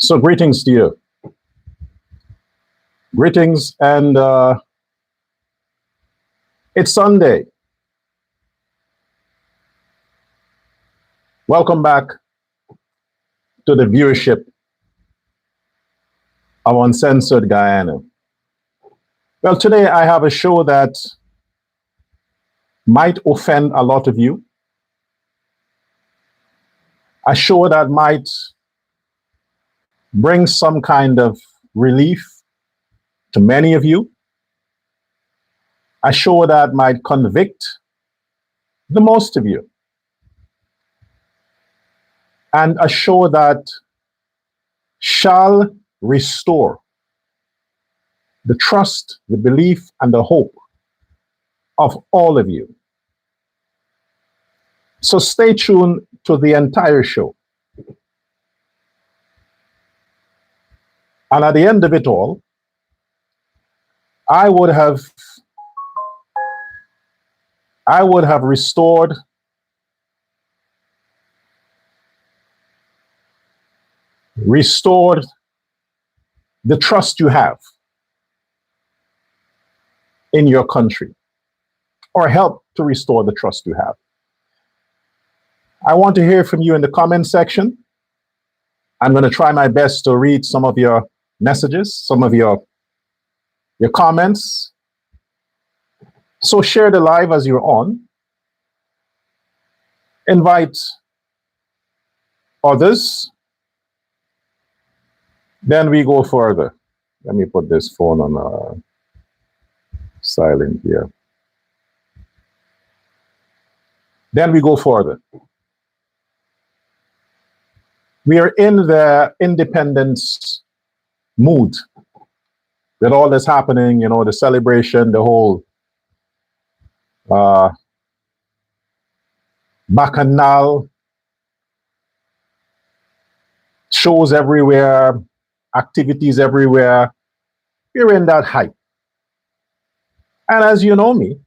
So greetings to you. Greetings, and it's Sunday. Welcome back to the viewership of Uncensored Guyana. Well, today I have a show that might offend a lot of you. A show that might bring some kind of relief to many of you. A show that might convict the most of you. And a show that shall restore the trust, the belief, and the hope of all of you. So stay tuned to the entire show. And at the end of it all, I would have restored the trust you have in your country, or help to restore the trust you have. I want to hear from you in the comment section. I'm going to try my best to read some of your messages, some of your comments. So share the live as you're on. Invite others. Then we go further. Let me put this phone on silent here. Then we go further. We are in the independence mood with all that's happening, you know, the celebration, the whole bacchanal, shows everywhere, activities everywhere. We're in that hype. And as you know me,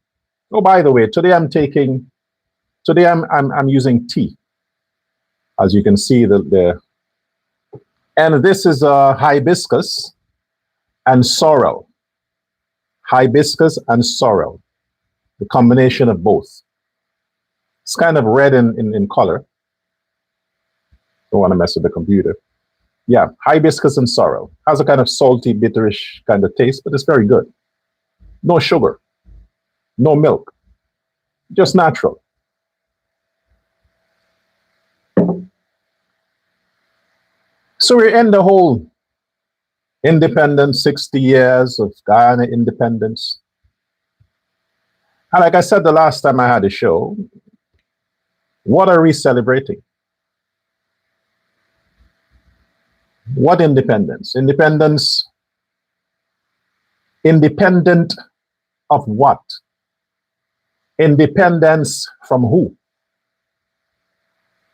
oh, by the way, today I'm using tea. As you can see, and this is hibiscus and sorrel. Hibiscus and sorrel, the combination of both. It's kind of red in color. Don't want to mess with the computer. Yeah, hibiscus and sorrel. Has a kind of salty, bitterish kind of taste, but it's very good. No sugar, no milk, just natural. So we're in the whole independence, 60 years of Guyana independence. And like I said the last time I had a show, what are we celebrating? What independence? Independent of what? Independence from who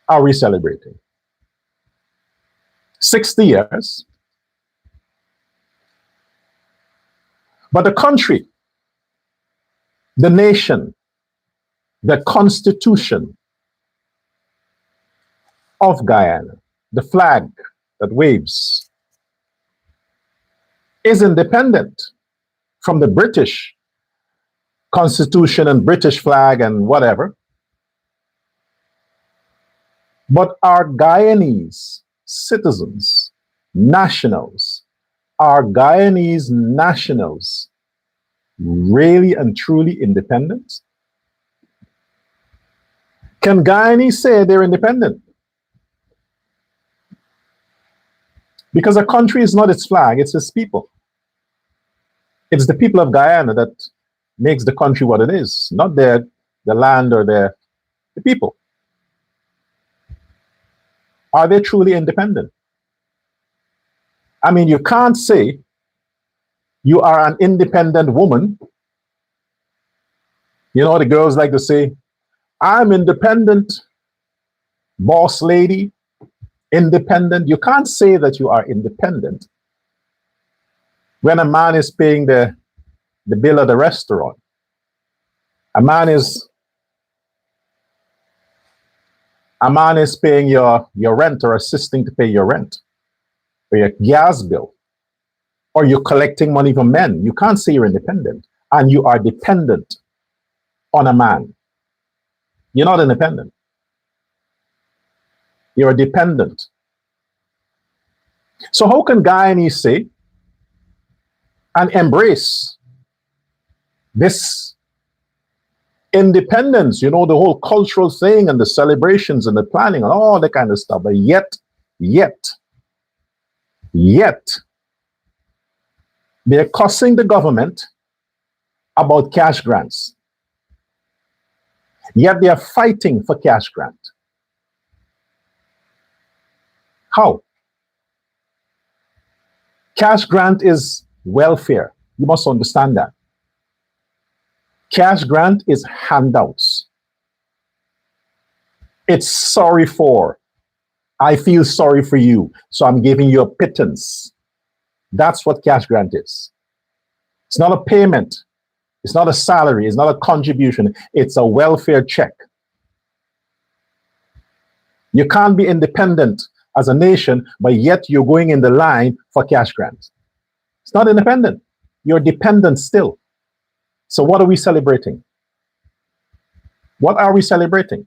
are we celebrating? 60 years. But the country, the nation, the constitution of Guyana, the flag that waves, is independent from the British constitution and British flag and whatever. But our Guyanese citizens, nationals, are Guyanese nationals really and truly independent? Can Guyanese say they're independent? Because a country is not its flag, it's its people. It's the people of Guyana that makes the country what it is, not the land or the people. Are they truly independent? I mean, you can't say you are an independent woman. You know, the girls like to say, I'm independent, boss lady, independent. You can't say that you are independent when a man is paying the bill of the restaurant. A man is paying your rent or assisting to pay your rent. or your gas bill, or you're collecting money from men. You can't say you're independent and you are dependent on a man. You're not independent. You're a dependent. So how can Guyanese say and embrace this independence, the whole cultural thing and the celebrations and the planning and all that kind of stuff, but yet, they're cussing the government about cash grants. Yet they are fighting for cash grant. How? Cash grant is welfare. You must understand that. Cash grant is handouts. It's sorry for. I feel sorry for you, so I'm giving you a pittance. That's what cash grant is. It's not a payment. It's not a salary. It's not a contribution. It's a welfare check. You can't be independent as a nation, but yet you're going in the line for cash grants. It's not independent. You're dependent still. So what are we celebrating? What are we celebrating?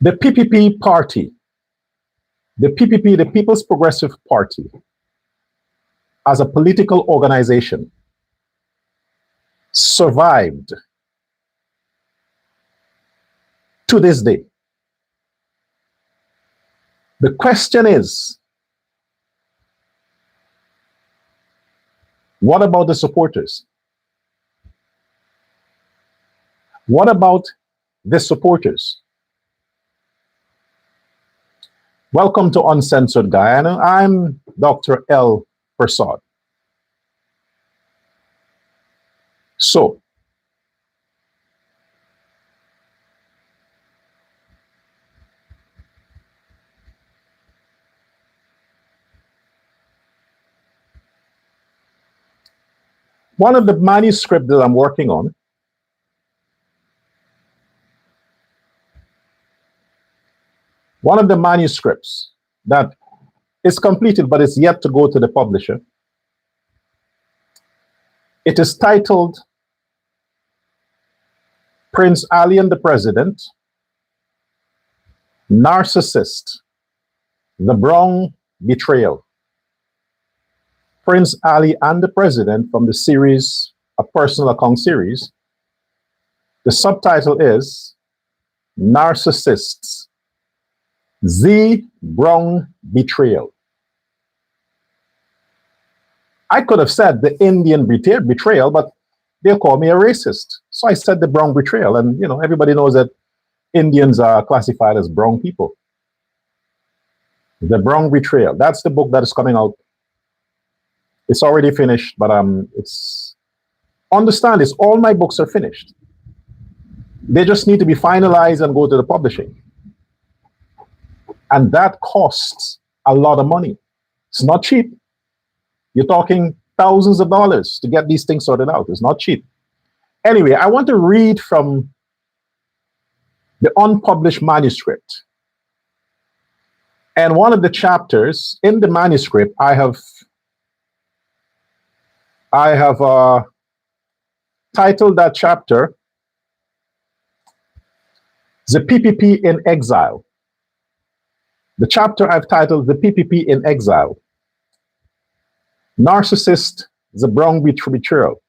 The PPP party, the PPP, the People's Progressive Party, as a political organization, survived to this day. The question is, what about the supporters? What about the supporters? Welcome to Uncensored Guyana. I'm Dr. L. Prasad. So, one of the manuscripts that I'm working on, one of the manuscripts that is completed but is yet to go to the publisher, it is titled Prince Ali and the President, Narcissist, the Brown Betrayal. Prince Ali and the President, from the series, a personal account series. The subtitle is Narcissists, the Brown Betrayal. I could have said the Indian betrayal, but they'll call me a racist. So I said the Brown Betrayal, and everybody knows that Indians are classified as brown people. The Brown Betrayal. That's the book that is coming out. It's already finished, but understand this, all my books are finished. They just need to be finalized and go to the publishing. And that costs a lot of money. It's not cheap. You're talking thousands of dollars to get these things sorted out. It's not cheap. Anyway, I want to read from the unpublished manuscript. And one of the chapters in the manuscript, I have titled that chapter, The PPP in Exile. The chapter I've titled The PPP in Exile. Narcissist, the Brown Betrayal.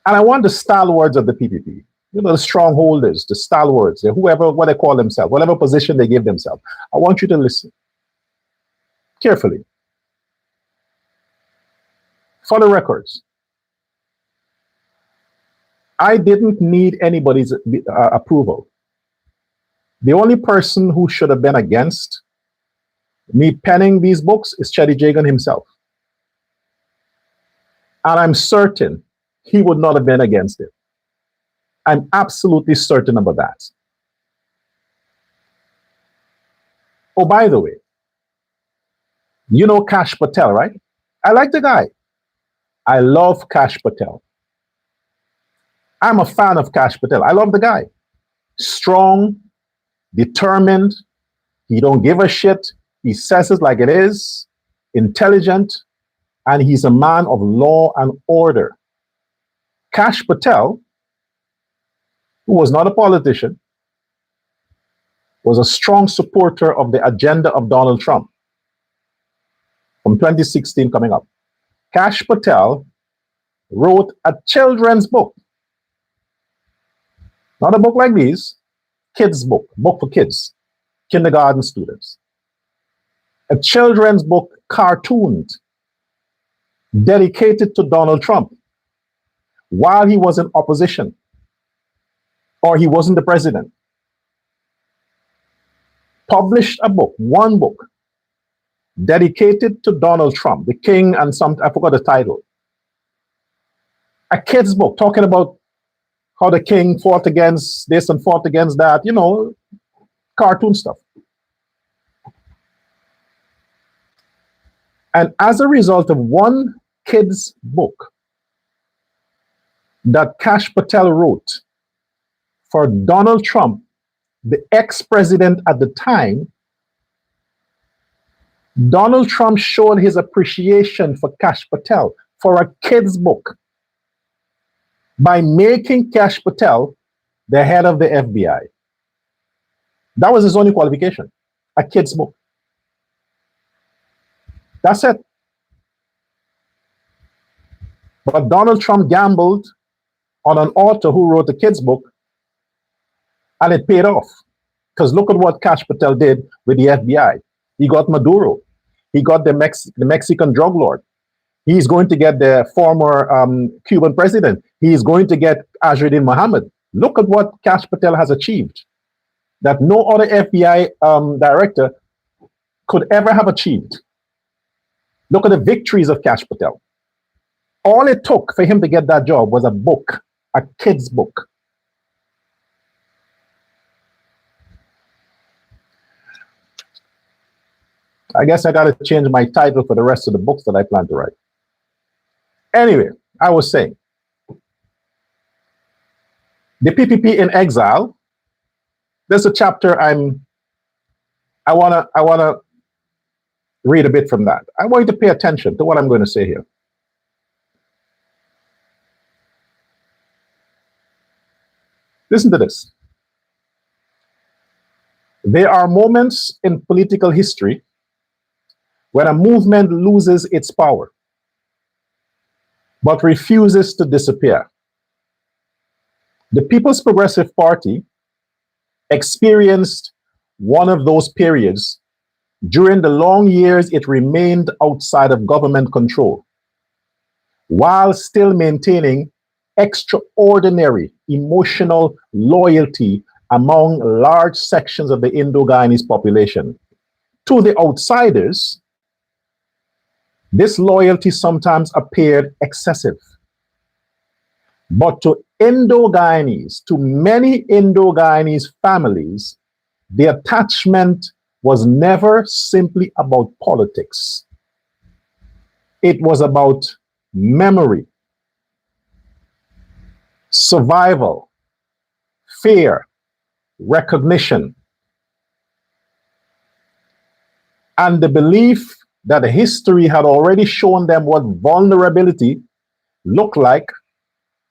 And I want the stalwarts of the PPP, the strongholders, the stalwarts, whoever, what they call themselves, whatever position they give themselves. I want you to listen carefully. For the records, I didn't need anybody's approval. The only person who should have been against me penning these books is Cheddy Jagan himself. And I'm certain he would not have been against it. I'm absolutely certain about that. Oh, by the way, you know Kash Patel, right? I like the guy. I love Kash Patel. I'm a fan of Kash Patel. I love the guy. strong, determined. He don't give a shit. He says it like it is, intelligent, and he's a man of law and order. Kash Patel, who was not a politician, was a strong supporter of the agenda of Donald Trump from 2016 coming up. Kash Patel wrote a children's book, not a book like these, kids' book for kids, kindergarten students. A children's book cartooned, dedicated to Donald Trump while he was in opposition or he wasn't the president. Published a book, one book, dedicated to Donald Trump, the king and some, I forgot the title. A kid's book talking about how the king fought against this and fought against that, you know, cartoon stuff. And as a result of one kid's book that Kash Patel wrote for Donald Trump, the ex-president at the time, Donald Trump showed his appreciation for Kash Patel for a kid's book by making Kash Patel the head of the FBI. That was his only qualification, a kid's book. That's it. But Donald Trump gambled on an author who wrote a kid's book, and it paid off. Because look at what Kash Patel did with the FBI. He got Maduro. He got the Mexican drug lord. He's going to get the former Cuban president. He's going to get Azharuddin Mohammed. Look at what Kash Patel has achieved that no other FBI director could ever have achieved. Look at the victories of Kash Patel. All it took for him to get that job was a book, a kid's book. I guess I got to change my title for the rest of the books that I plan to write. Anyway, I was saying, the PPP in exile. There's a chapter I wanna read a bit from that. I want you to pay attention to what I'm going to say here. Listen to this. There are moments in political history when a movement loses its power, but refuses to disappear. The People's Progressive Party experienced one of those periods during the long years it remained outside of government control, while still maintaining extraordinary emotional loyalty among large sections of the Indo-Guyanese population. To the outsiders, this loyalty sometimes appeared excessive. But to Indo-Guyanese, to many Indo-Guyanese families, the attachment was never simply about politics. It was about memory, survival, fear, recognition, and the belief that history had already shown them what vulnerability looked like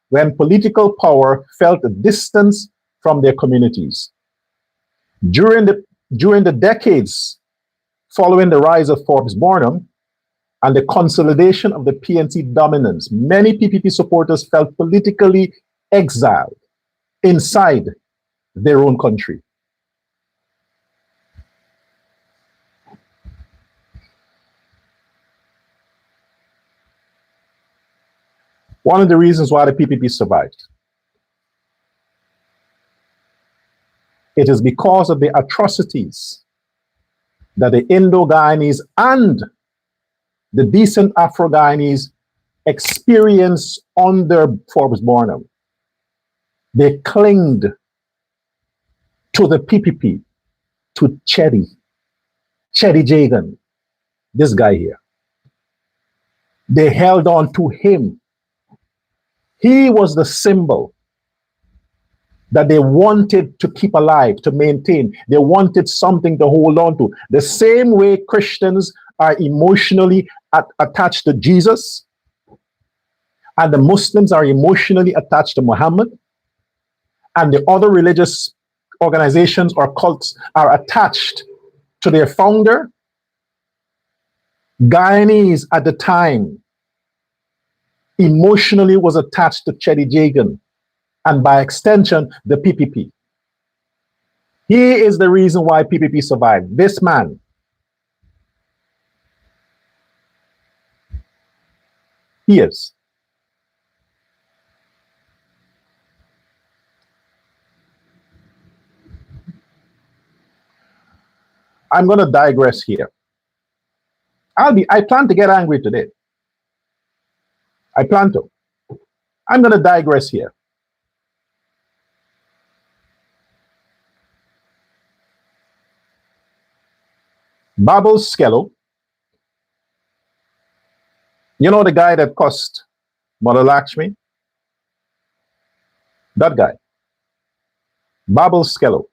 when political power felt a distance from their communities. During the decades following the rise of Forbes Barnum and the consolidation of the PNC dominance, many PPP supporters felt politically exiled inside their own country. One of the reasons why the PPP survived, it is because of the atrocities that the Indo-Guyanese and the decent Afro-Guyanese experienced under Forbes Barnum. They clinged to the PPP, to Cheddi Jagan, this guy here. They held on to him. He was the symbol that they wanted to keep alive, to maintain. They wanted something to hold on to. The same way Christians are emotionally attached to Jesus, and the Muslims are emotionally attached to Muhammad, and the other religious organizations or cults are attached to their founder. Guyanese at the time emotionally was attached to Cheddi Jagan, and by extension, the PPP. He is the reason why PPP survived. This man. He is. I'm going to digress here. I plan to get angry today. I plan to. I'm going to digress here. Babel Skello, you know the guy that cussed Mother Lakshmi? That guy. Babel Skello.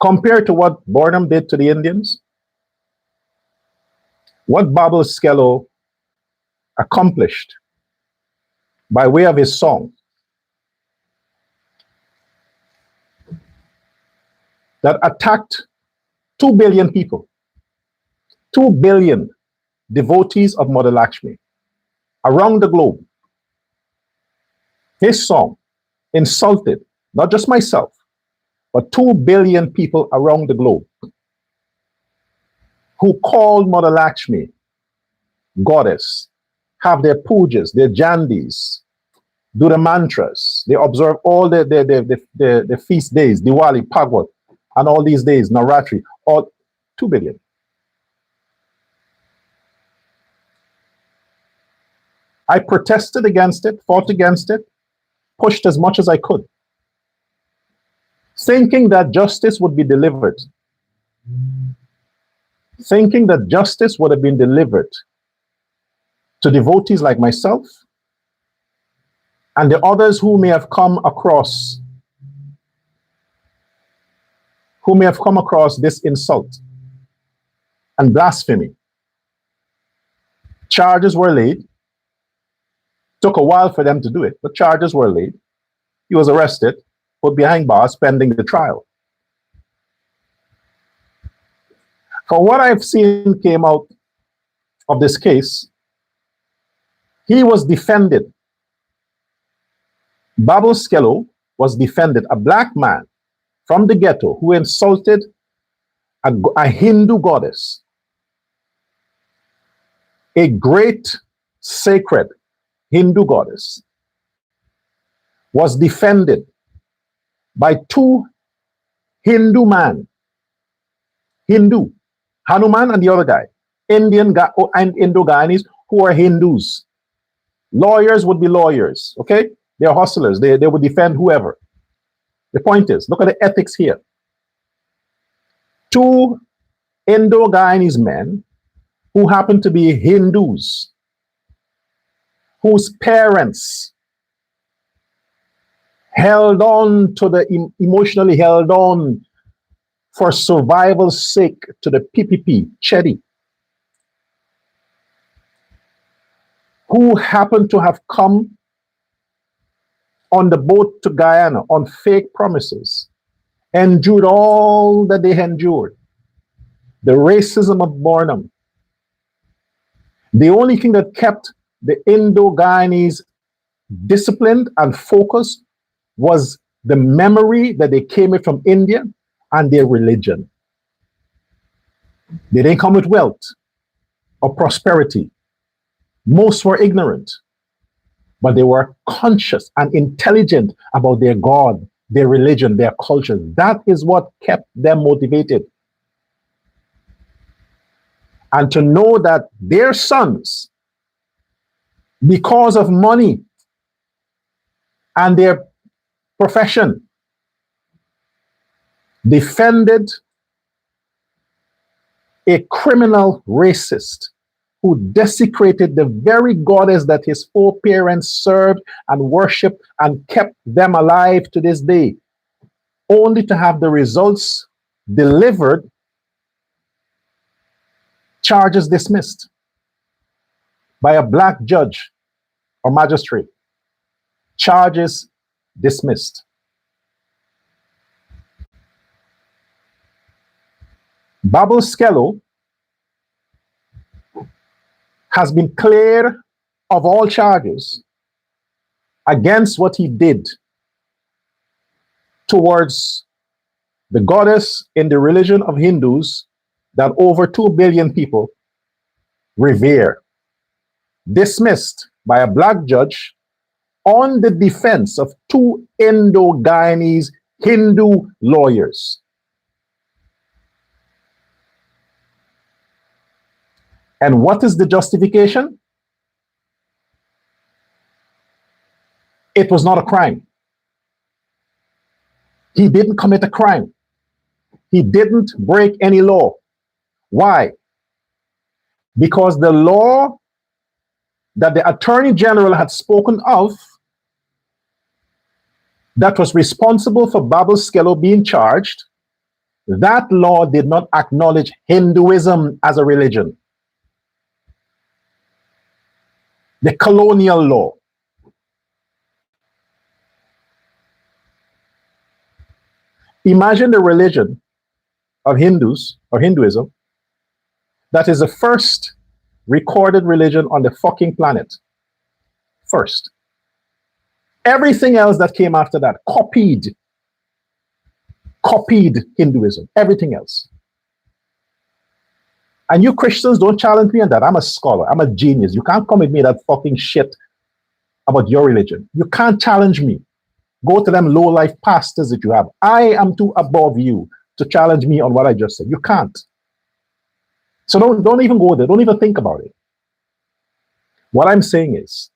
Compared to what Burnham did to the Indians, what Babel Skello accomplished by way of his song that attacked 2 billion people, 2 billion devotees of Mother Lakshmi around the globe. His song insulted not just myself, but 2 billion people around the globe who called Mother Lakshmi goddess, have their pujas, their jandis, do the mantras. They observe all the feast days, Diwali, Bhagwan, and all these days, Navratri, all 2 billion. I protested against it, fought against it, pushed as much as I could, thinking that justice would be delivered, thinking that justice would have been delivered to devotees like myself and the others who may have come across this insult and blasphemy. Charges were laid. Took a while for them to do it, but charges were laid. He was arrested, put behind bars pending the trial. For what I've seen came out of this case, he was defended. Babel Skello was defended, a black man from the ghetto who insulted a Hindu goddess, a great sacred Hindu goddess, was defended by 2 Hindu men, Hanuman and the other guy, and Indo-Guyanese who are Hindus. Lawyers would be lawyers, okay? They're hustlers. They would defend whoever. The point is, look at the ethics here. 2 Indo-Guyanese men who happen to be Hindus, whose parents held on to emotionally held on for survival's sake to the PPP, Cheddi, who happened to have come on the boat to Guyana on fake promises, endured all that they endured, the racism of Burnham. The only thing that kept the Indo-Guyanese disciplined and focused was the memory that they came in from India and their religion. They didn't come with wealth or prosperity. Most were ignorant, but they were conscious and intelligent about their God, their religion, their culture. That is what kept them motivated. And to know that their sons, because of money and their profession, defended a criminal racist who desecrated the very goddess that his foreparents served and worshiped and kept them alive to this day, only to have the results delivered, charges dismissed by a black judge or magistrate, charges dismissed. Babel Skello has been cleared of all charges against what he did towards the goddess in the religion of Hindus that over 2 billion people revere. Dismissed by a black judge on the defense of 2 Indo-Guyanese Hindu lawyers. And what is the justification? It was not a crime. He didn't commit a crime. He didn't break any law. Why? Because the law that the Attorney General had spoken of that was responsible for Babel Skello being charged, that law did not acknowledge Hinduism as a religion. The colonial law. Imagine the religion of Hindus or Hinduism that is the first recorded religion on the fucking planet. First. Everything else that came after that copied Hinduism, everything else. And you Christians don't challenge me on that. I'm a scholar. I'm a genius. You can't come with me that fucking shit about your religion. You can't challenge me. Go to them low-life pastors that you have. I am too above you to challenge me on what I just said. You can't. So don't even go there. Don't even think about it. What I'm saying is,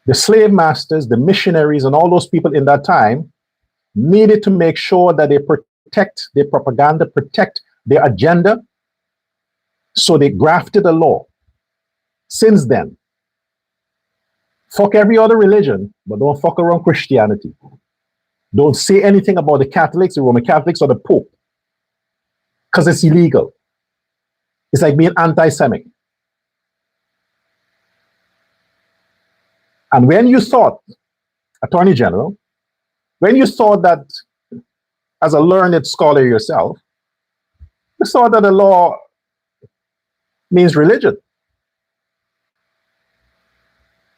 the slave masters, the missionaries, and all those people in that time needed to make sure that they protect their propaganda, protect their agenda. So they grafted a law. Since then, fuck every other religion, but don't fuck around Christianity. Don't say anything about the Catholics, the Roman Catholics, or the Pope, because it's illegal. It's like being anti-Semitic. And when you thought, Attorney General, when you thought that, as a learned scholar yourself, you thought that the law means religion.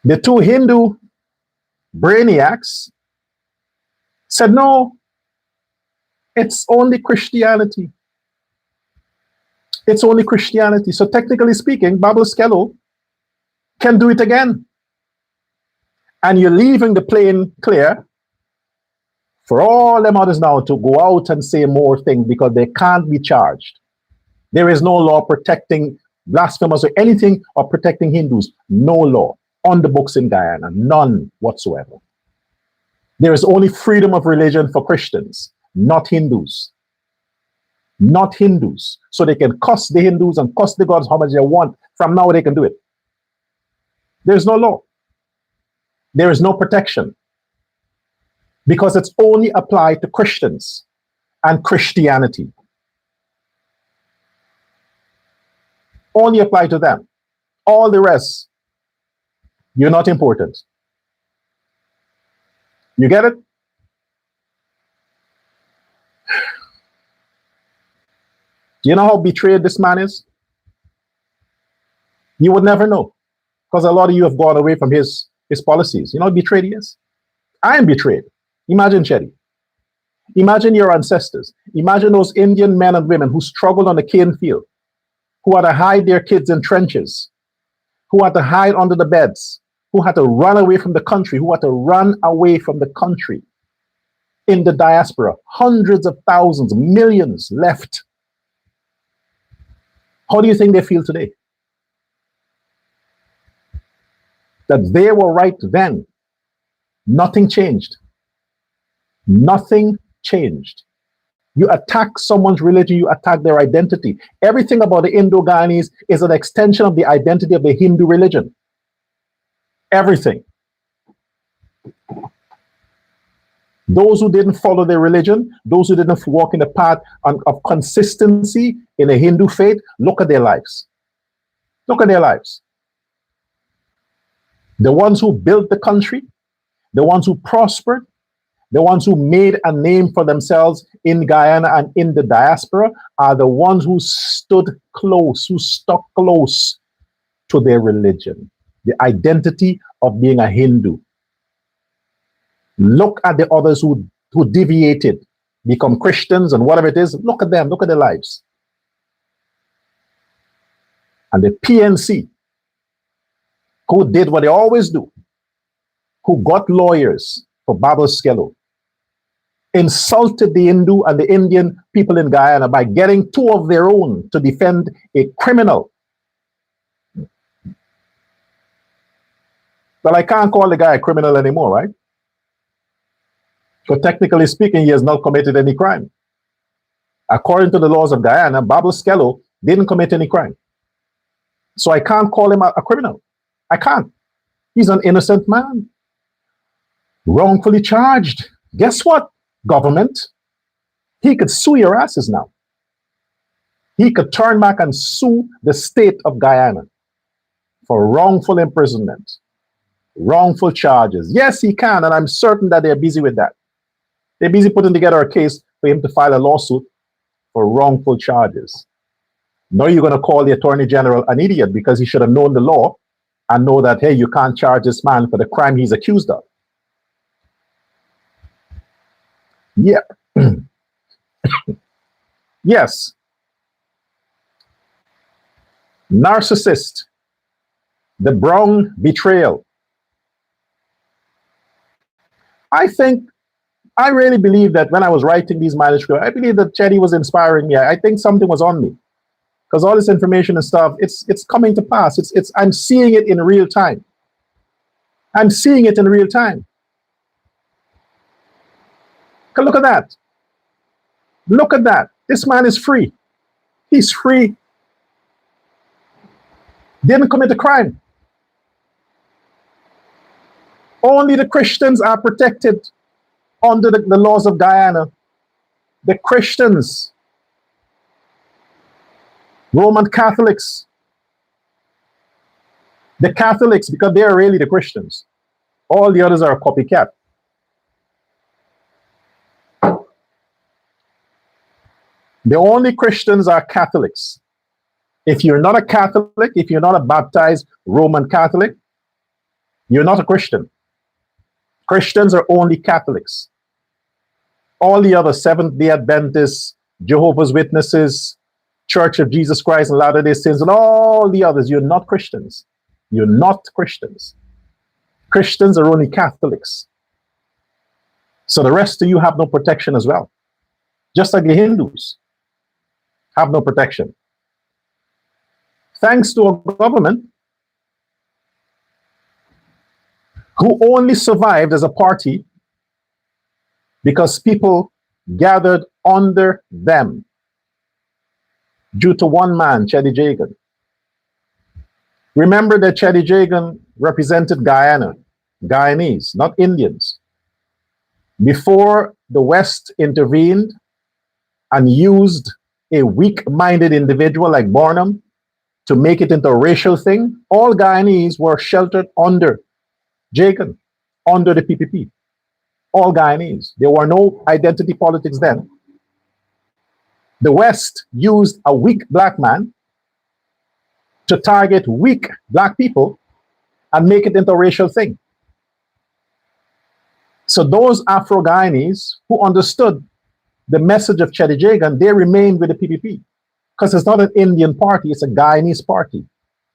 The 2 Hindu brainiacs said, no, it's only Christianity. It's only Christianity. So technically speaking, Babel Skello can do it again. And you're leaving the plane clear for all them others now to go out and say more things because they can't be charged. There is no law protecting blasphemers or anything or protecting Hindus. No law on the books in Guyana. None whatsoever. There is only freedom of religion for Christians, not Hindus. Not Hindus. So they can cuss the Hindus and cuss the gods how much they want. From now they can do it. There's no law. There is no protection. Because it's only applied to Christians and Christianity. Only apply to them. All the rest, you're not important. You get it? Do you know how betrayed this man is? You would never know. Because a lot of you have gone away from his policies. You know how betrayed he is? I am betrayed. Imagine, Chetty. Imagine your ancestors. Imagine those Indian men and women who struggled on the cane field, who had to hide their kids in trenches, who had to hide under the beds, who had to run away from the country, who had to run away from the country in the diaspora. Hundreds of thousands, millions left. How do you think they feel today? That they were right then. Nothing changed. Nothing changed. You attack someone's religion, you attack their identity. Everything about the Indo-Guyanese is an extension of the identity of the Hindu religion. Everything. Those who didn't follow their religion, those who didn't walk in the path of consistency in the Hindu faith, look at their lives. Look at their lives. The ones who built the country, the ones who prospered, the ones who made a name for themselves in Guyana and in the diaspora are the ones who stood close, who stuck close to their religion, the identity of being a Hindu. Look at the others who deviated, become Christians and whatever it is. Look at them, look at their lives. And the PNC, who did what they always do, who got lawyers for Baboskello, insulted the Hindu and the Indian people in Guyana by getting two of their own to defend a criminal. Well, I can't call the guy a criminal anymore, right? So technically speaking, he has not committed any crime. According to the laws of Guyana, Baboskello didn't commit any crime. So I can't call him a criminal. I can't. He's an innocent man. Wrongfully charged. Guess what, government? He could sue your asses now. He could turn back and sue the state of Guyana for wrongful imprisonment, wrongful charges. Yes, he can, and I'm certain that they're busy with that. They're busy putting together a case for him to file a lawsuit for wrongful charges. Now you're going to call the Attorney General an idiot because he should have known the law and know that, hey, you can't charge this man for the crime he's accused of. Yeah. Yes. Narcissist. The Brown betrayal. I really believe that when I was writing these manuscripts, I believe that Chetty was inspiring me. I think something was on me. Because all this information and stuff, it's coming to pass. I'm seeing it in real time. I'm seeing it in real time. Look at that. Look at that. This man is free. He's free. Didn't commit a crime. Only the Christians are protected under the laws of Guyana. The Christians, Roman Catholics, the Catholics, because they are really the Christians. All the others are a copycat. The only Christians are Catholics. If you're not a Catholic, if you're not a baptized Roman Catholic, you're not a Christian. Christians are only Catholics. All the other Seventh-day Adventists, Jehovah's Witnesses, Church of Jesus Christ and Latter-day Saints, and all the others, you're not Christians. You're not Christians. Christians are only Catholics. So the rest of you have no protection as well. Just like the Hindus have no protection. Thanks to a government who only survived as a party because people gathered under them due to one man, Cheddi Jagan. Remember that Cheddi Jagan represented Guyana, Guyanese, not Indians. Before the West intervened and used a weak-minded individual like Barnum to make it into a racial thing, all Guyanese were sheltered under Jagan, under the PPP. All Guyanese. There were no identity politics then. The West used a weak black man to target weak black people and make it into a racial thing. So those Afro-Guyanese who understood the message of Cheddi Jagan, they remained with the PPP because it's not an Indian party, it's a Guyanese party.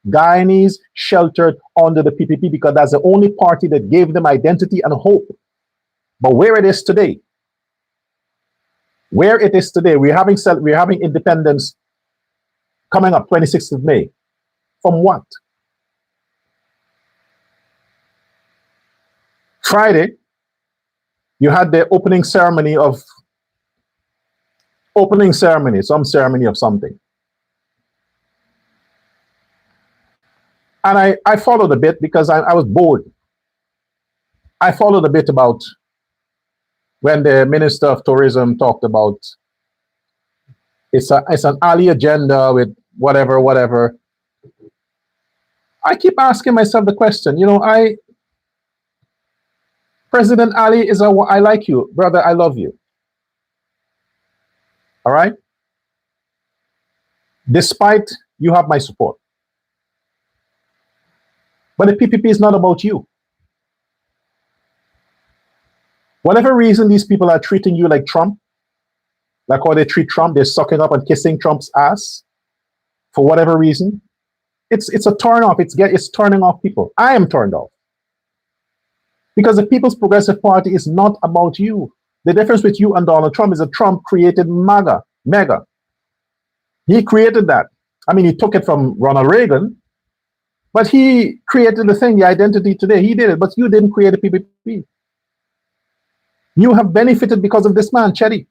Guyanese sheltered under the PPP because that's the only party that gave them identity and hope. But where it is today, we're having independence coming up 26th of May. From what? Friday, you had the opening ceremony of opening ceremony, some ceremony of something. And I followed a bit because I was bored. I followed a bit about when the Minister of Tourism talked about it's an Ali agenda with whatever, whatever. I keep asking myself the question, President Ali I like you, brother, I love you. All right? Despite you have my support. But the PPP is not about you. Whatever reason these people are treating you like Trump, like how they treat Trump, they're sucking up and kissing Trump's ass for whatever reason. It's a turn off. It's turning off people. I am turned off. Because the People's Progressive Party is not about you. The difference with you and Donald Trump is that Trump created MAGA, mega. He created that. I mean, he took it from Ronald Reagan, but he created the thing, the identity today. He did it, but you didn't create a PPP. You have benefited because of this man, Chetty.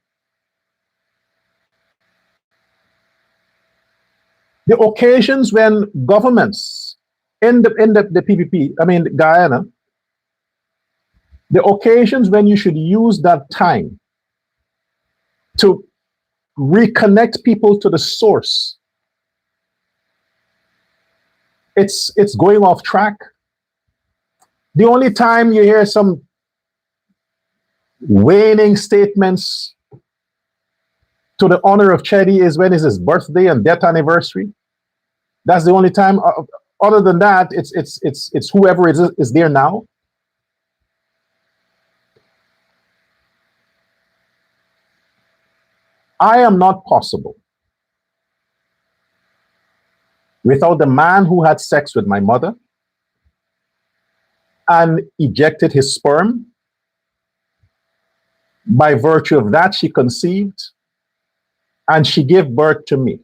The occasions when governments in the PPP, I mean Guyana, the occasions when you should use that time to reconnect people to the source, it's going off track. The only time you hear some waning statements to the honor of Chetty is when it's his birthday and death anniversary. That's the only time. Other than that, it's whoever is there now. I am not possible without the man who had sex with my mother and ejected his sperm. By virtue of that, she conceived and she gave birth to me.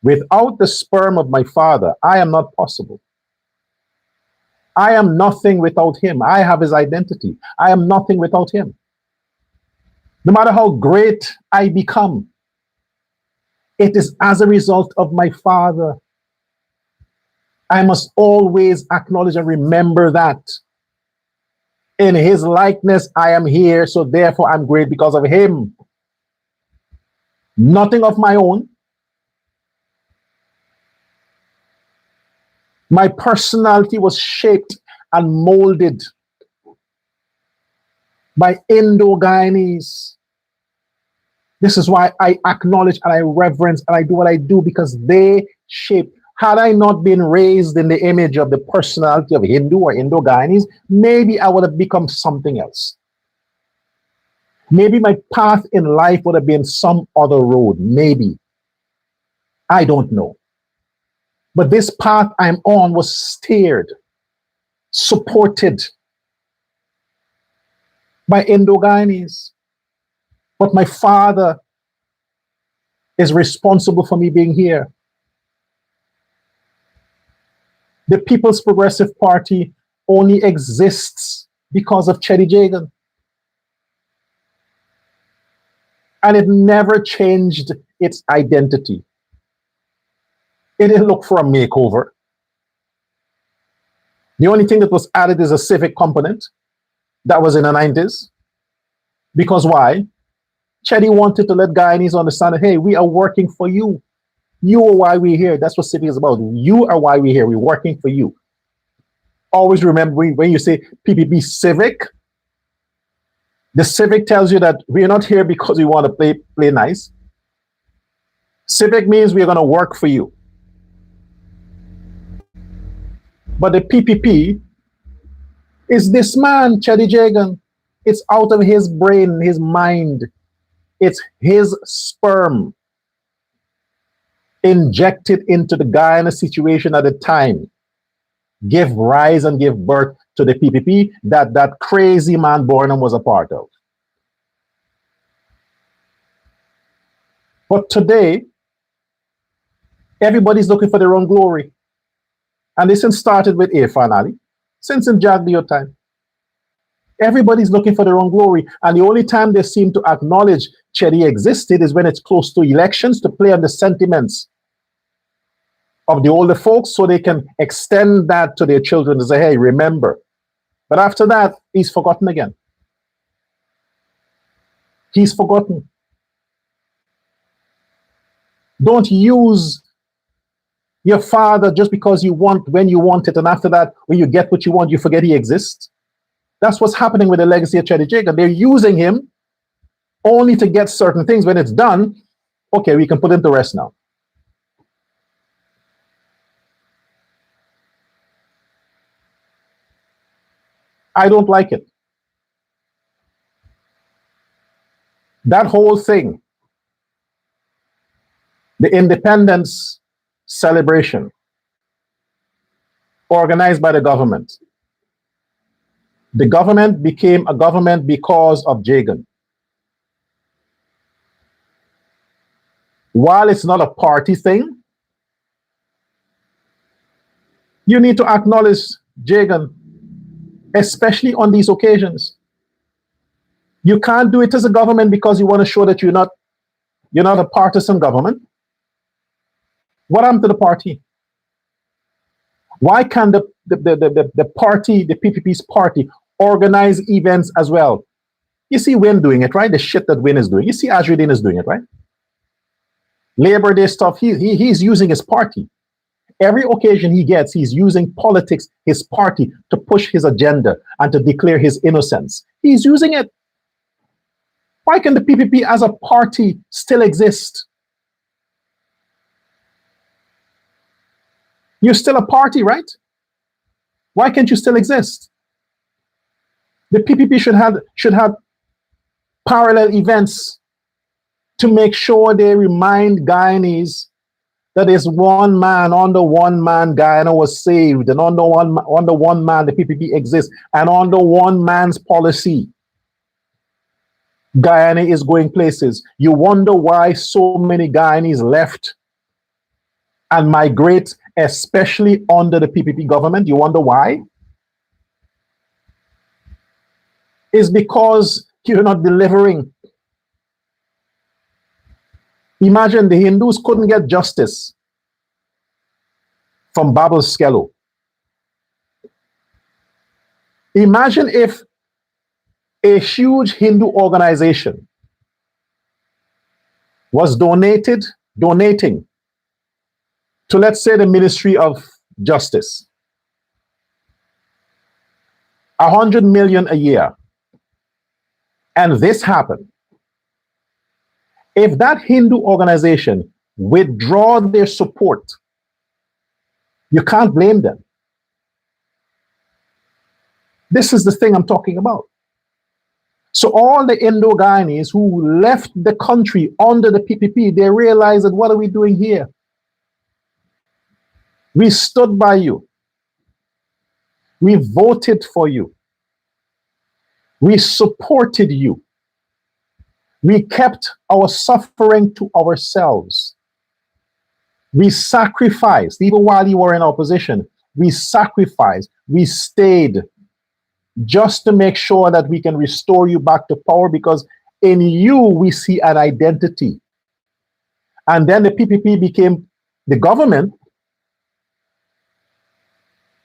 Without the sperm of my father, I am not possible. I am nothing without him. I have his identity. I am nothing without him. No matter how great I become, it is as a result of my father. I must always acknowledge and remember that. In his likeness, I am here, so therefore I'm great because of him. Nothing of my own. My personality was shaped and molded by Indo-Guyanese. This is why I acknowledge and I reverence and I do what I do, because they shape. Had I not been raised in the image of the personality of Hindu or Indo-Guyanese, maybe I would have become something else. Maybe my path in life would have been some other road, maybe. I don't know. But this path I'm on was steered, supported by Indo-Guyanese. But my father is responsible for me being here. The People's Progressive Party only exists because of Chetty Jagan. And it never changed its identity. It didn't look for a makeover. The only thing that was added is a civic component. That was in the 90s. Because why? Chetty wanted to let Guyanese understand that, hey, we are working for you. You are why we're here. That's what civic is about. You are why we're here. We're working for you. Always remember when you say PPP civic, the civic tells you that we're not here because we want to play nice. Civic means we're going to work for you. But the PPP is this man, Chetty Jagan. It's out of his brain, his mind. It's his sperm injected into the Guyana situation at the time. Give rise and give birth to the PPP that crazy man Bornham was a part of. But today, everybody's looking for their own glory. And this started with Irfan Ali, since in Jagdeo time. Everybody's looking for their own glory. And the only time they seem to acknowledge Chedi existed is when it's close to elections to play on the sentiments of the older folks so they can extend that to their children to say, hey, remember. But after that, he's forgotten again. He's forgotten. Don't use your father just because you want when you want it, and after that, when you get what you want, you forget he exists. That's what's happening with the legacy of Chedi Jacob. They're using him only to get certain things. When it's done, okay, we can put him to rest now. I don't like it. That whole thing, the independence celebration organized by the government. The government became a government because of Jagan. While it's not a party thing, you need to acknowledge Jagan, especially on these occasions. You can't do it as a government because you want to show that you're not a partisan government. What happened to the party? Why can't the party, the PPP's party, organize events as well? You see Win doing it, right? The shit that Win is doing. You see Ajudin is doing it, right? Labor Day stuff, he's using his party. Every occasion he gets, he's using politics, his party, to push his agenda and to declare his innocence. He's using it. Why can the PPP as a party still exist? You're still a party, right? Why can't you still exist? The PPP should have parallel events to make sure they remind Guyanese that is one man, under one man, Guyana was saved, and under one man, the PPP exists, and under one man's policy, Guyana is going places. You wonder why so many Guyanese left and migrate, especially under the PPP government. You wonder why? It's because you're not delivering. Imagine the Hindus couldn't get justice from Babel Skello. Imagine if a huge Hindu organization was donating to, let's say, the Ministry of Justice, 100 million a year, and this happened. If that Hindu organization withdraw their support, you can't blame them. This is the thing I'm talking about. So all the Indo-Guyanese who left the country under the PPP, they realized that what are we doing here? We stood by you. We voted for you. We supported you. We kept our suffering to ourselves. We sacrificed, even while you were in opposition, we sacrificed, we stayed just to make sure that we can restore you back to power, because in you we see an identity. And then the PPP became the government,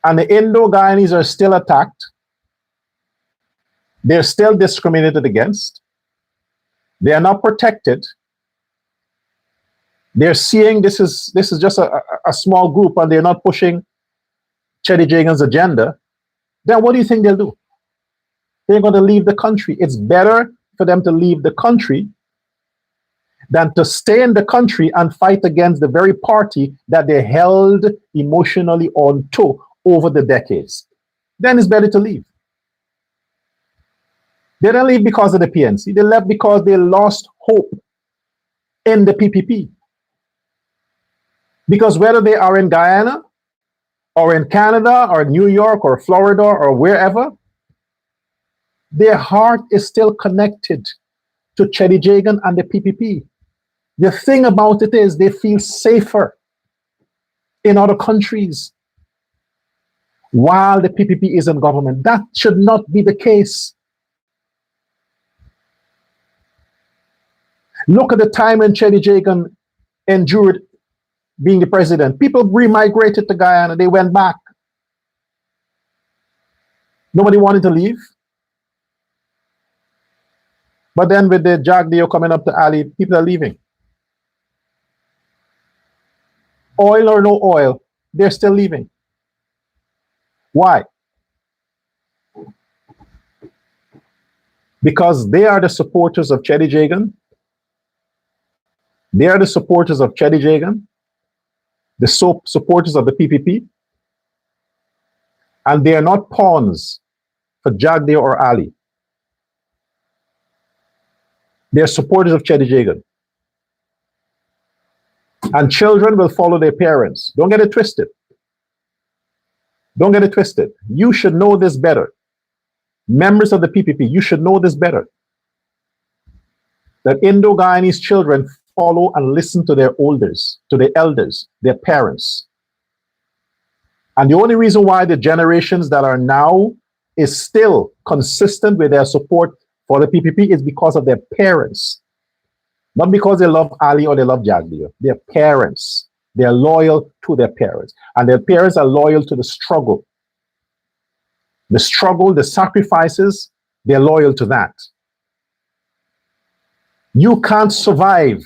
and the Indo-Guyanese are still attacked. They're still discriminated against. They are not protected. They're seeing this is just a small group, and they're not pushing Chedi Jagan's agenda. Then what do you think they'll do? They're going to leave the country. It's better for them to leave the country than to stay in the country and fight against the very party that they held emotionally on to over the decades. Then it's better to leave. They didn't leave because of the PNC. They left because they lost hope in the PPP. Because whether they are in Guyana or in Canada or New York or Florida or wherever, their heart is still connected to Chedi Jagan and the PPP. The thing about it is they feel safer in other countries while the PPP is in government. That should not be the case. Look at the time when Chedi Jagan endured being the president. People remigrated to Guyana. They went back. Nobody wanted to leave. But then with the Jagdeo coming up to Ali, people are leaving. Oil or no oil, they're still leaving. Why? Because they are the supporters of Chedi Jagan. They are the supporters of Chedi Jagan, the supporters of the PPP, and they are not pawns for Jagdeo or Ali. They are supporters of Chedi Jagan. And children will follow their parents. Don't get it twisted. Don't get it twisted. You should know this better. Members of the PPP, you should know this better. That Indo-Guyanese children follow and listen to their elders, their parents. And the only reason why the generations that are now is still consistent with their support for the PPP is because of their parents. Not because they love Ali or they love Jagdeo. Their parents. They are loyal to their parents. And their parents are loyal to the struggle. The struggle, the sacrifices, they're loyal to that. You can't survive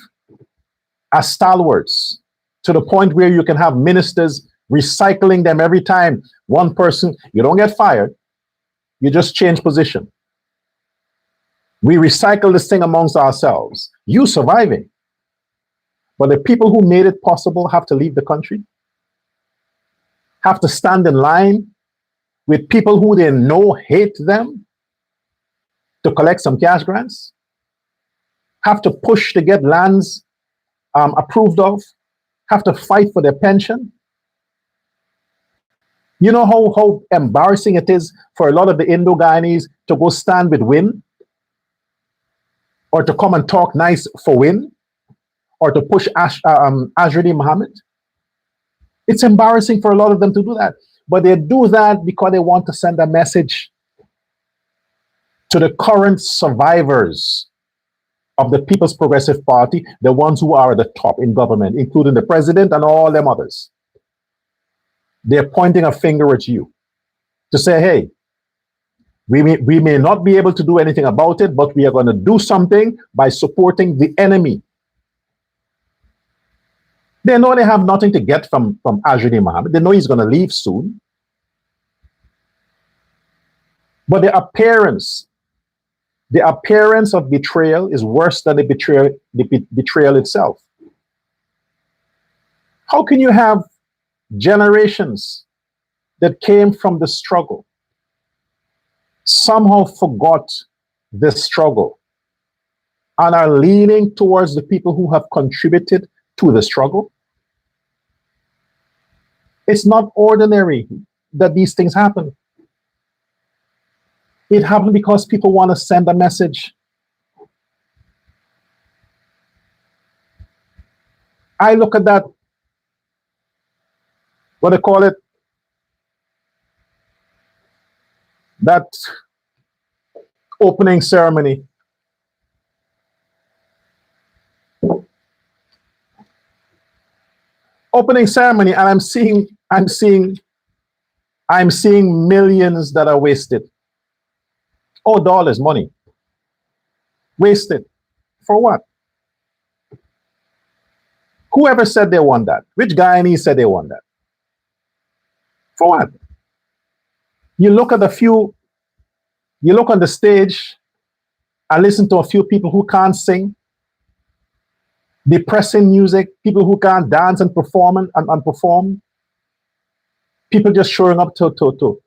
as stalwarts to the point where you can have ministers recycling them every time one person, you don't get fired, you just change position. We recycle this thing amongst ourselves. You surviving. But the people who made it possible have to leave the country, have to stand in line with people who they know hate them to collect some cash grants, have to push to get lands approved of, have to fight for their pension. You know how embarrassing it is for a lot of the Indo-Guyanese to go stand with Win, or to come and talk nice for Win, or to push Azrudi Mohammed. It's embarrassing for a lot of them to do that. But they do that because they want to send a message to the current survivors of the People's Progressive Party, the ones who are at the top in government, including the president and all them others. They're pointing a finger at you to say, hey, we may not be able to do anything about it, but we are going to do something by supporting the enemy. They know they have nothing to get from Azrudi Mohammed. They know he's going to leave soon. But the appearance of betrayal is worse than the betrayal itself. How can you have generations that came from the struggle somehow forgot this struggle and are leaning towards the people who have contributed to the struggle? It's not ordinary that these things happen. It happened because people want to send a message. I look at that, what they call it, that opening ceremony. Opening ceremony, and I'm seeing millions that are wasted. Oh, dollars, money. Wasted. For what? Whoever said they want that? Which Guyanese said they want that? For what? You look at you look on the stage and listen to a few people who can't sing, depressing music, people who can't dance and perform and perform, people just showing up to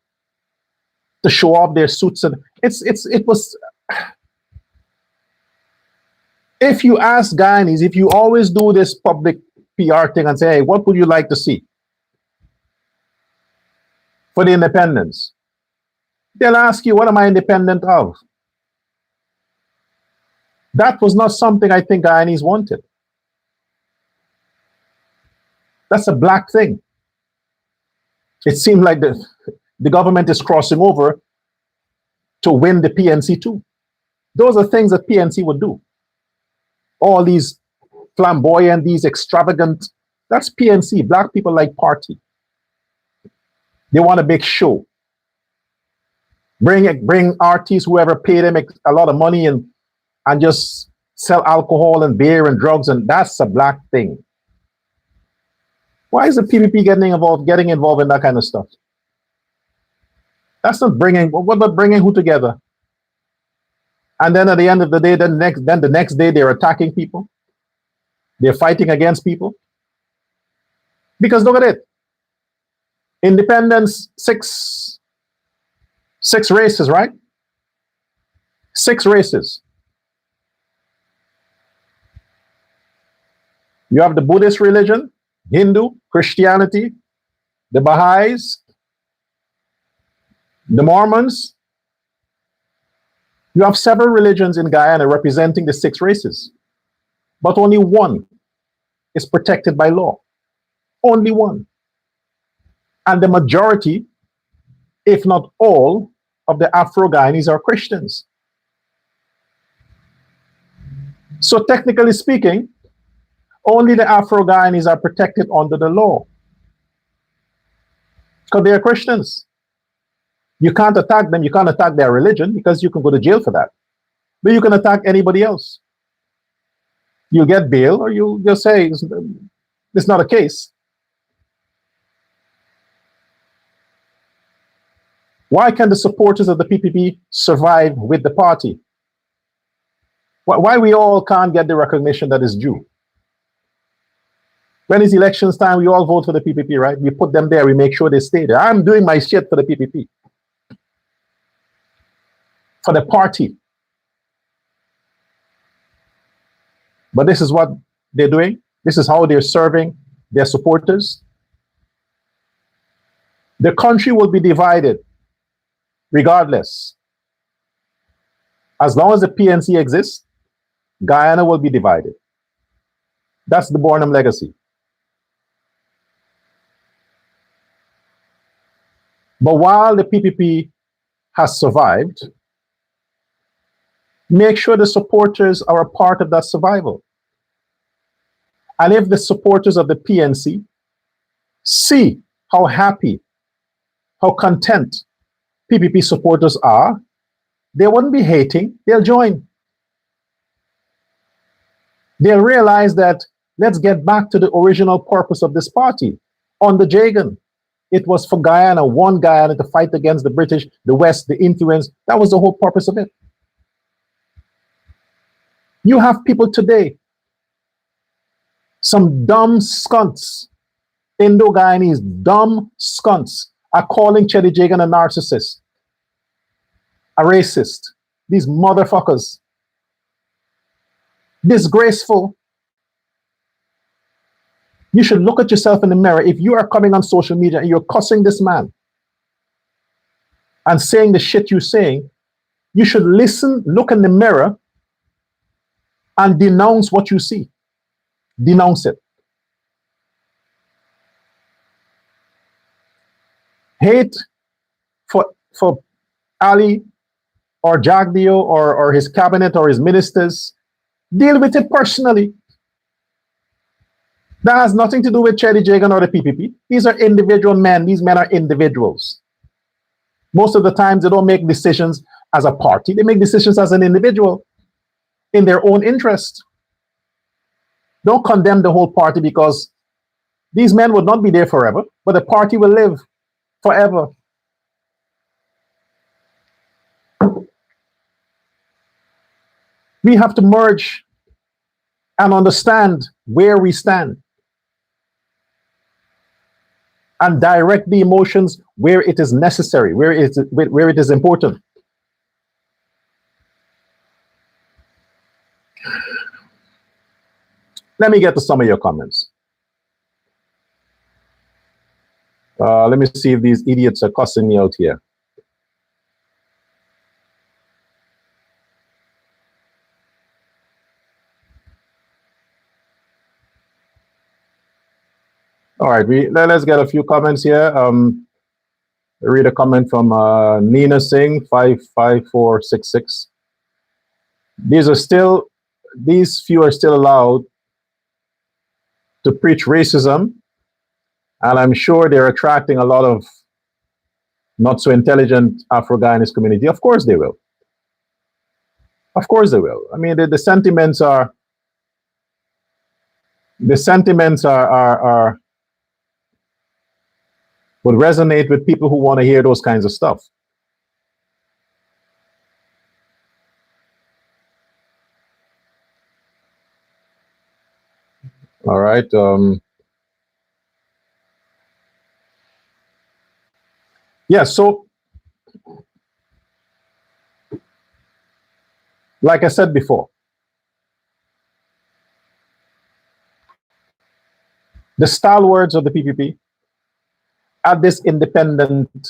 show off their suits. And it was, if you ask Guyanese, if you always do this public PR thing and say, hey, what would you like to see for the independence? They'll ask you, what am I independent of? That was not something I think Guyanese wanted. That's a black thing. It seemed like the government is crossing over to win the PNC too. Those are things that PNC would do. All these flamboyant, these extravagant, that's PNC. Black people like party. They want a big show. Bring artists, whoever pay them a lot of money and just sell alcohol and beer and drugs, and that's a black thing. Why is the PPP getting involved in that kind of stuff? That's not bringing. What about bringing who together? And then at the end of the day, the next day they're attacking people. They're fighting against people. Because look at it. Independence, six races, right? 6 races. You have the Buddhist religion, Hindu, Christianity, the Baha'is, the Mormons. You have several religions in Guyana representing the 6 races, but only one is protected by law. Only one. And the majority, if not all, of the Afro-Guyanese are Christians. So technically speaking, only the Afro-Guyanese are protected under the law because they are Christians. You can't attack them. You can't attack their religion because you can go to jail for that. But you can attack anybody else. You'll get bail, or you'll just say it's not a case. Why can the supporters of the PPP survive with the party? Why we all can't get the recognition that is due? When it's elections time, we all vote for the PPP, right? We put them there. We make sure they stay there. I'm doing my shit for the PPP. For the party. But this is what they're doing. This is how they're serving their supporters. The country will be divided regardless. As long as the PNC exists, Guyana will be divided. That's the Bornham legacy. But while the PPP has survived, make sure the supporters are a part of that survival. And if the supporters of the PNC see how happy, how content PPP supporters are, they wouldn't be hating, they'll join. They'll realize that let's get back to the original purpose of this party. Under Jagan, it was for Guyana, one Guyana, to fight against the British, the West, the influence. That was the whole purpose of it. You have people today, some dumb skunks, Indo-Guyanese dumb skunks, are calling Cheddi Jagan a narcissist, a racist. These motherfuckers. Disgraceful. You should look at yourself in the mirror. If you are coming on social media and you're cussing this man and saying the shit you're saying, you should listen, look in the mirror, and denounce what you see. Denounce it. Hate for Ali or Jagdeo or his cabinet or his ministers, deal with it personally. That has nothing to do with Cheddi Jagan or the PPP. These are individual men. These men are individuals. Most of the times they don't make decisions as a party. They make decisions as an individual in their own interest. Don't condemn the whole party because these men would not be there forever, but the party will live forever. We have to merge and understand where we stand and direct the emotions where it is necessary, where it is important. Let me get to some of your comments. Let me see if these idiots are cussing me out here. All right, let's get a few comments here. Read a comment from Nina Singh 55466. These are still these few are still allowed to preach racism, and I'm sure they're attracting a lot of not so intelligent Afro-Guyanese community. Of course they will. Of course they will. I mean, the sentiments are would resonate with people who want to hear those kinds of stuff. All right. Yeah, so like I said before, the stalwarts of the PPP at this independent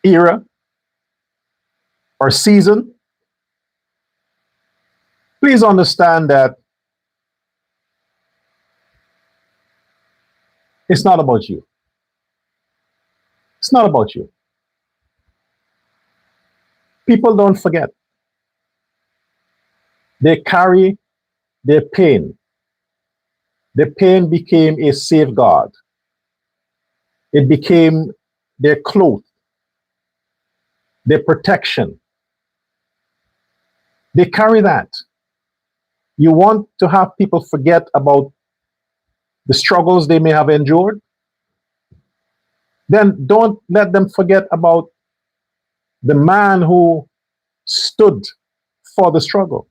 era or season, please understand that it's not about you. It's not about you. People don't forget. They carry their pain. The pain became a safeguard. It became their cloth, their protection. They carry that. You want to have people forget about the struggles they may have endured? Then don't let them forget about the man who stood for the struggle.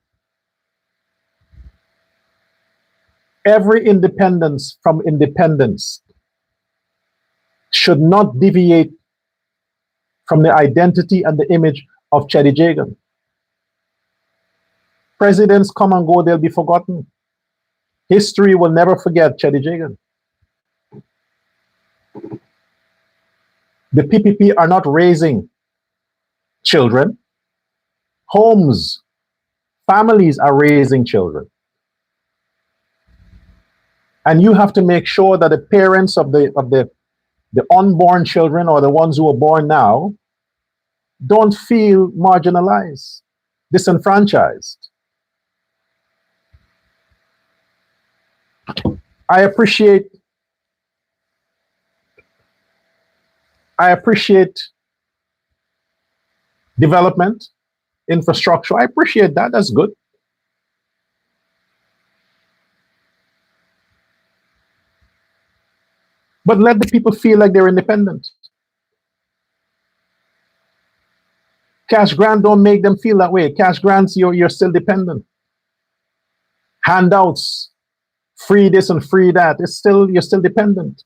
Every independence from independence should not deviate from the identity and the image of Cheddi Jagan. Presidents come and go, they'll be forgotten. History will never forget Cheddi Jagan. The PPP are not raising children. Homes, families are raising children. And you have to make sure that the parents of the unborn children or the ones who are born now don't feel marginalized, disenfranchised. I appreciate development, infrastructure. I appreciate that. That's good. But let the people feel like they're independent. Cash grant don't make them feel that way. Cash grants, you're still dependent. Handouts, free this and free that, you're still dependent.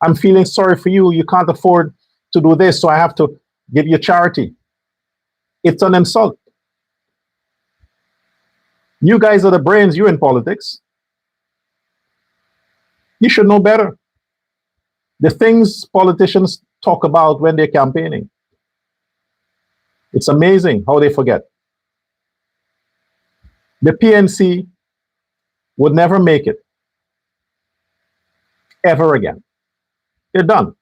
I'm feeling sorry for you. You can't afford to do this, so I have to give you charity. It's an insult. You guys are the brains, you're in politics. You should know better. The things politicians talk about when they're campaigning. It's amazing how they forget. The PNC would never make it ever again. They're done.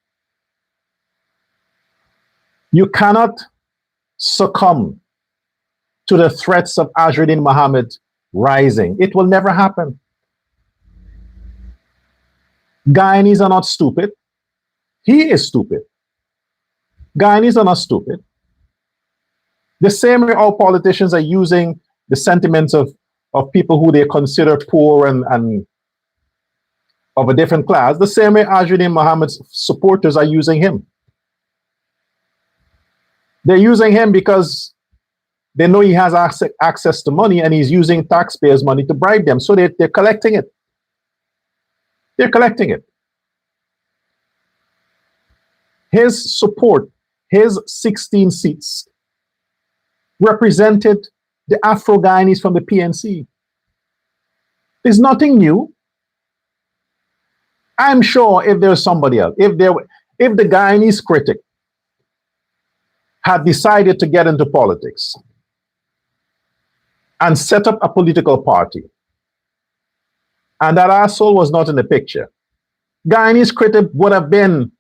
You cannot succumb to the threats of Azruddin Mohammed rising. It will never happen. Guyanese are not stupid. He is stupid. Guyanese are not stupid. The same way all politicians are using the sentiments of people who they consider poor and of a different class, the same way Azruddin Mohammed's supporters are using him. They're using him because they know he has access to money and he's using taxpayers' money to bribe them. So they're collecting it. They're collecting it. His support, his 16 seats, represented the Afro-Guyanese from the PNC. There's nothing new. I'm sure if there's somebody else, if the Guyanese critic had decided to get into politics and set up a political party, and that asshole was not in the picture, Guyanese critic would have been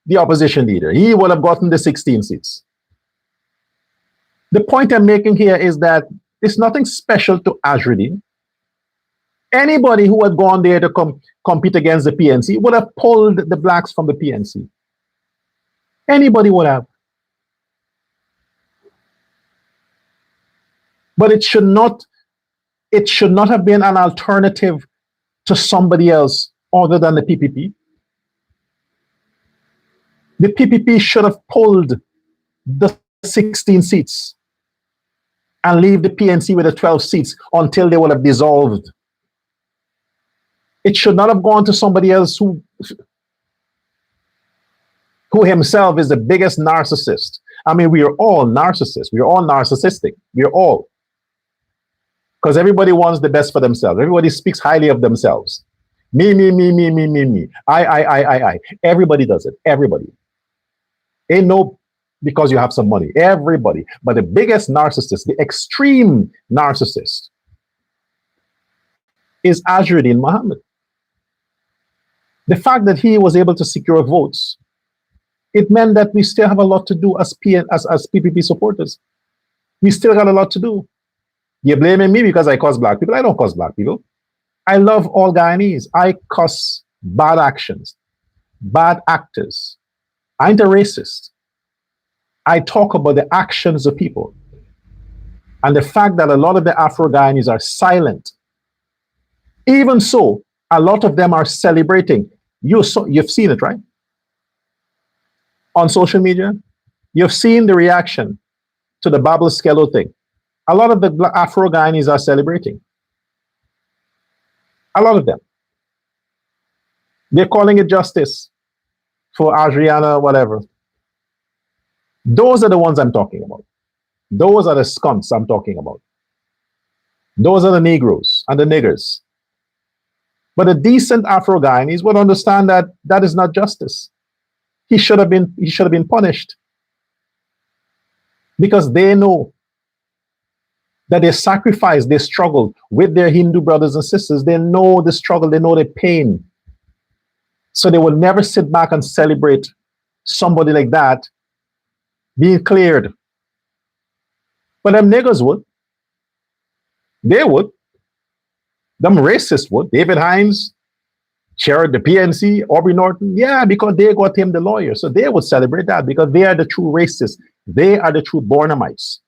the opposition leader. He would have gotten the 16 seats. The point I'm making here is that it's nothing special to Azruddin. Anybody who had gone there to compete against the PNC would have pulled the blacks from the PNC. Anybody would have. But it should not have been an alternative to somebody else other than the PPP. The PPP should have pulled the 16 seats and leave the PNC with the 12 seats until they would have dissolved. It should not have gone to somebody else who himself is the biggest narcissist. I mean, we are all narcissists. We are all narcissistic. We are all. Because everybody wants the best for themselves. Everybody speaks highly of themselves. Me, me, me, me, me, me, me. I. Everybody does it. Everybody. Ain't no because you have some money. Everybody. But the biggest narcissist, the extreme narcissist, is Azruddin Mohammed. The fact that he was able to secure votes, it meant that we still have a lot to do as PPP supporters. We still got a lot to do. You're blaming me because I cuss black people. I don't cuss black people. I love all Guyanese. I cuss bad actions, bad actors. I ain't a racist. I talk about the actions of people. And the fact that a lot of the Afro-Guyanese are silent. Even so, a lot of them are celebrating. You've seen it, right? On social media, you've seen the reaction to the Babel Skello thing. A lot of the Afro-Guyanese are celebrating. A lot of them. They're calling it justice for Adriana, whatever. Those are the ones I'm talking about. Those are the skunks I'm talking about. Those are the Negroes and the niggers. But a decent Afro-Guyanese would understand that that is not justice. He should have been punished. Because they know that they sacrificed, they struggled with their Hindu brothers and sisters. They know the struggle, they know the pain. So they will never sit back and celebrate somebody like that being cleared. But them niggas would. They would. Them racists would. David Hines, chaired the PNC, Aubrey Norton. Yeah, because they got him the lawyer. So they would celebrate that because they are the true racists. They are the true Bornamites.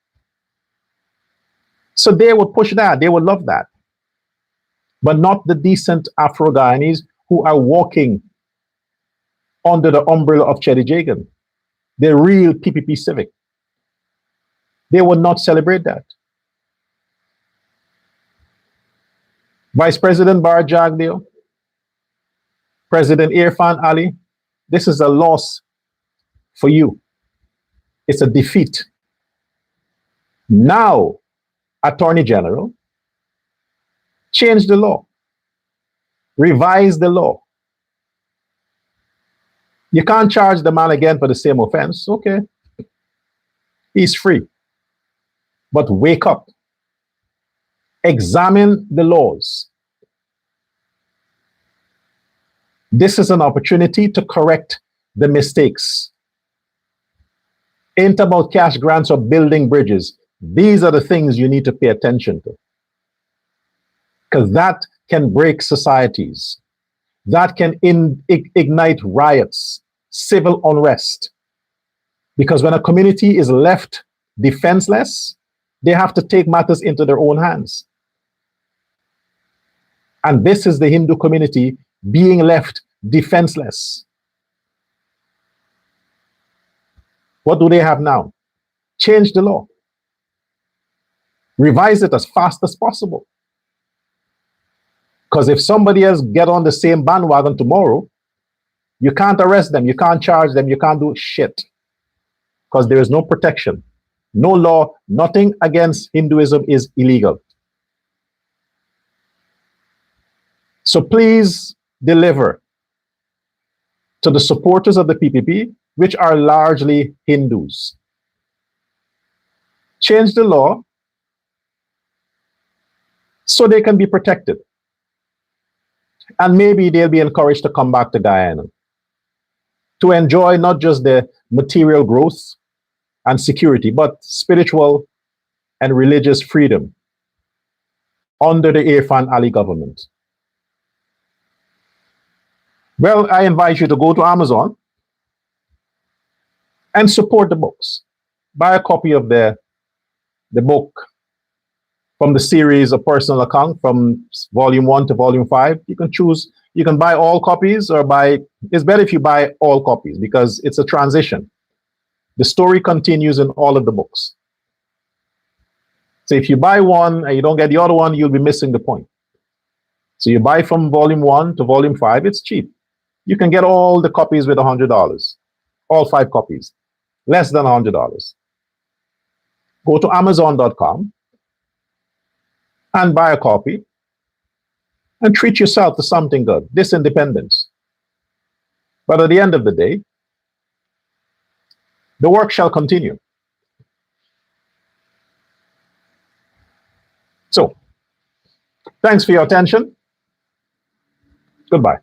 So they would push that. They would love that. But not the decent Afro-Guyanese who are walking under the umbrella of Cheddi Jagan. The real PPP civic. They would not celebrate that. Vice President Bar Jagdeo, President Irfan Ali, this is a loss for you. It's a defeat. Now, Attorney General, change the law, revise the law. You can't charge the man again for the same offense. Okay, he's free. But wake up. Examine the laws. This is an opportunity to correct the mistakes. Ain't about cash grants or building bridges. These are the things you need to pay attention to. Because that can break societies. That can ignite riots, civil unrest. Because when a community is left defenseless, they have to take matters into their own hands. And this is the Hindu community being left defenseless. What do they have now? Change the law. Revise it as fast as possible. Because if somebody else get on the same bandwagon tomorrow, you can't arrest them, you can't charge them, you can't do shit. Because there is no protection, no law, nothing against Hinduism is illegal. So please deliver to the supporters of the PPP, which are largely Hindus. Change the law so they can be protected. And maybe they'll be encouraged to come back to Guyana to enjoy not just the material growth and security, but spiritual and religious freedom under the Irfan Ali government? Well, I invite you to go to Amazon and support the books. Buy a copy of the book from the series of personal account from volume 1 to volume 5. You can choose, you can buy all copies or it's better if you buy all copies because it's a transition. The story continues in all of the books. So if you buy one and you don't get the other one, you'll be missing the point. So you buy from volume 1 to volume 5, it's cheap. You can get all the copies with $100, all 5 copies, less than $100. Go to Amazon.com and buy a copy and treat yourself to something good, this independence. But at the end of the day, the work shall continue. So, thanks for your attention. Goodbye.